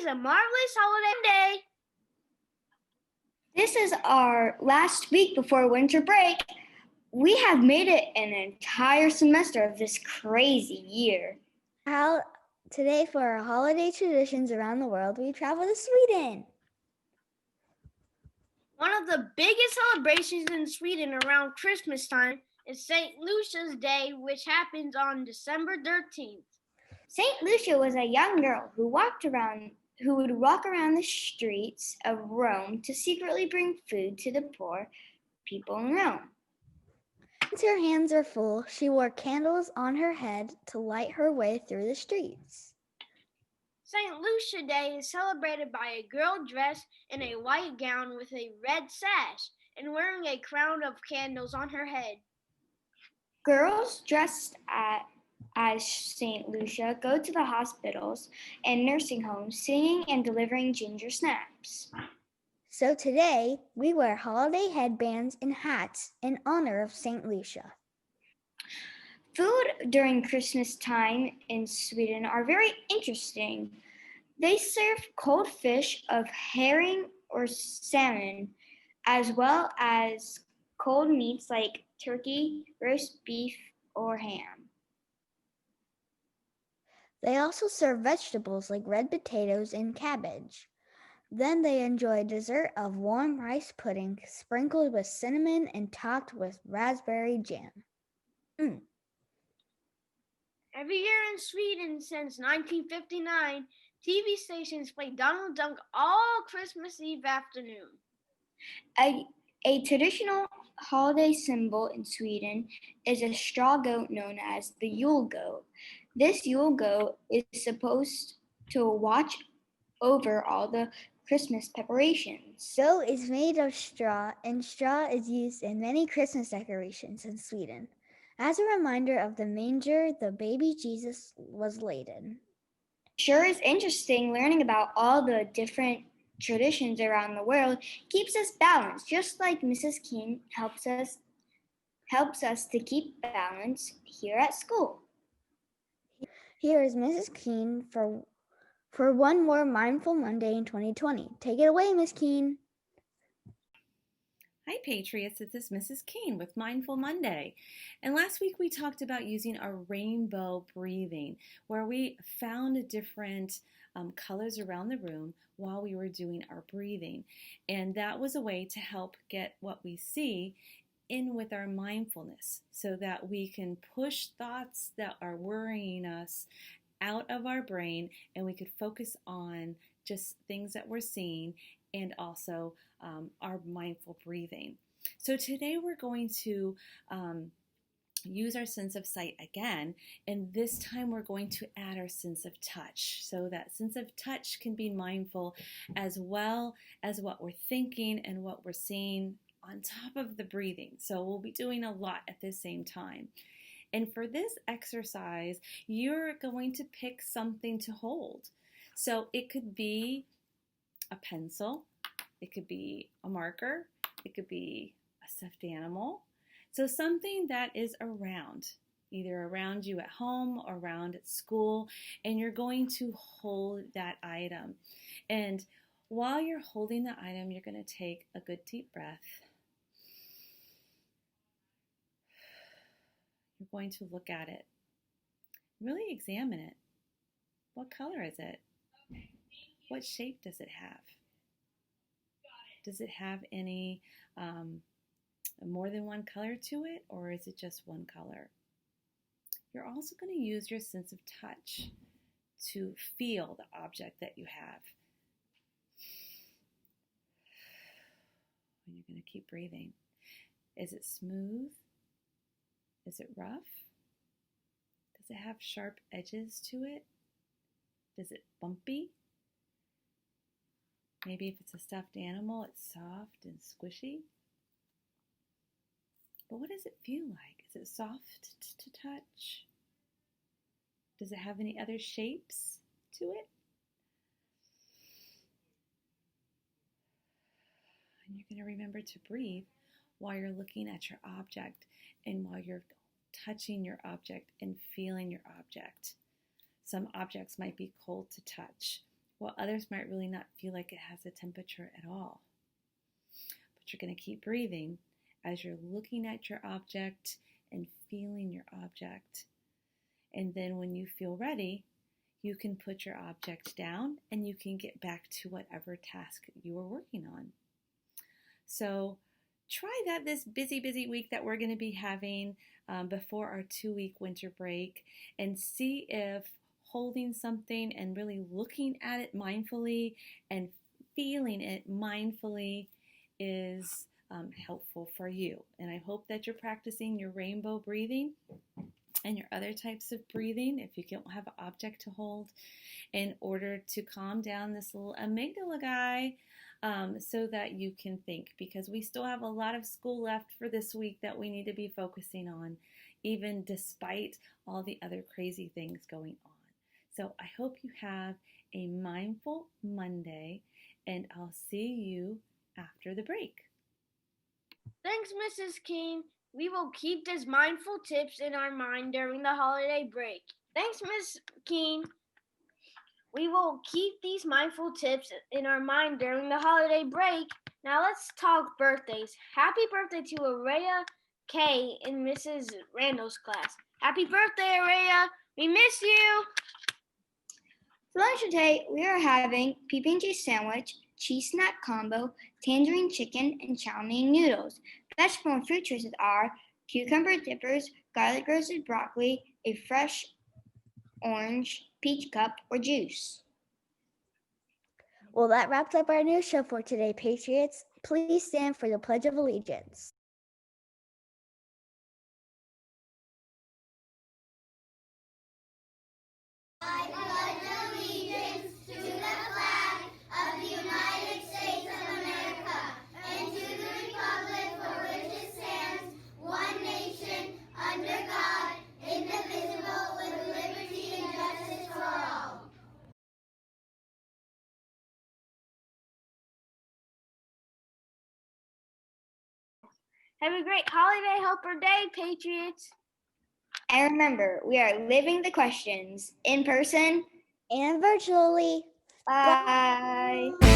is a marvelous holiday day. This is our last week before winter break. We have made it an entire semester of this crazy year. Today, for our holiday traditions around the world, we travel to Sweden. One of the biggest celebrations in Sweden around Christmas time is St. Lucia's Day, which happens on December 13th. St. Lucia was a young girl who would walk around the streets of Rome to secretly bring food to the poor people in Rome. Once her hands were full, she wore candles on her head to light her way through the streets. St. Lucia Day is celebrated by a girl dressed in a white gown with a red sash and wearing a crown of candles on her head. Girls dressed as St. Lucia go to the hospitals and nursing homes singing and delivering ginger snaps. So today, we wear holiday headbands and hats in honor of St. Lucia. Food during Christmas time in Sweden are very interesting. They serve cold fish of herring or salmon, as well as cold meats like turkey, roast beef, or ham. They also serve vegetables like red potatoes and cabbage. Then they enjoy dessert of warm rice pudding sprinkled with cinnamon and topped with raspberry jam. Every year in Sweden since 1959, TV stations play Donald Duck all Christmas Eve afternoon. A traditional holiday symbol in Sweden is a straw goat known as the Yule goat. This Yule goat is supposed to watch over all the Christmas preparations. Goat is made of straw, and straw is used in many Christmas decorations in Sweden, as a reminder of the manger the baby Jesus was laid in. Sure is interesting learning about all the different traditions around the world. Keeps us balanced, just like Mrs. Keene helps us to keep balance here at school. Here is Mrs. Keene for one more Mindful Monday in 2020. Take it away, Miss Keene. Hi Patriots, this is Mrs. Keene with Mindful Monday. And last week we talked about using our rainbow breathing, where we found different colors around the room while we were doing our breathing. And that was a way to help get what we see in with our mindfulness so that we can push thoughts that are worrying us out of our brain and we could focus on just things that we're seeing and also our mindful breathing. So today we're going to use our sense of sight again, and this time we're going to add our sense of touch. So that sense of touch can be mindful as well as what we're thinking and what we're seeing on top of the breathing. So we'll be doing a lot at the same time. And for this exercise, you're going to pick something to hold. So it could be a pencil, it could be a marker, it could be a stuffed animal. So something that is around, either around you at home or around at school, and you're going to hold that item. And while you're holding the item, you're going to take a good deep breath. You're going to look at it. Really examine it. What color is it? What shape does it have? Does it have any more than one color to it, or is it just one color? You're also going to use your sense of touch to feel the object that you have. And you're going to keep breathing. Is it smooth? Is it rough? Does it have sharp edges to it? Is it bumpy? Maybe if it's a stuffed animal, it's soft and squishy. But what does it feel like? Is it soft to touch? Does it have any other shapes to it? And you're going to remember to breathe while you're looking at your object and while you're touching your object and feeling your object. Some objects might be cold to touch, while others might really not feel like it has a temperature at all. But you're going to keep breathing as you're looking at your object and feeling your object. And then when you feel ready, you can put your object down and you can get back to whatever task you were working on. So try that this busy week that we're going to be having before our 2-week winter break, and see if holding something and really looking at it mindfully and feeling it mindfully is helpful for you. And I hope that you're practicing your rainbow breathing and your other types of breathing if you don't have an object to hold, in order to calm down this little amygdala guy, so that you can think, because we still have a lot of school left for this week that we need to be focusing on, even despite all the other crazy things going on. So I hope you have a mindful Monday, and I'll see you after the break. Thanks, Mrs. Keene. We will keep these mindful tips in our mind during the holiday break. Thanks, Ms. Keene. We will keep these mindful tips in our mind during the holiday break. Now let's talk birthdays. Happy birthday to Araya K in Mrs. Randall's class. Happy birthday, Araya. We miss you. For lunch today, we are having PB&J sandwich, cheese snack combo, tangerine chicken, and chow mein noodles. Vegetable and fruit choices are cucumber dippers, garlic roasted broccoli, a fresh orange, peach cup, or juice. Well, that wraps up our news show for today, Patriots. Please stand for the Pledge of Allegiance. I pledge allegiance to the flag of the United States of America and to the republic for which it stands, one nation, under God, indivisible, with liberty and justice for all. Have a great holiday helper day, Patriots. And remember, we are living the questions in person And virtually. Bye.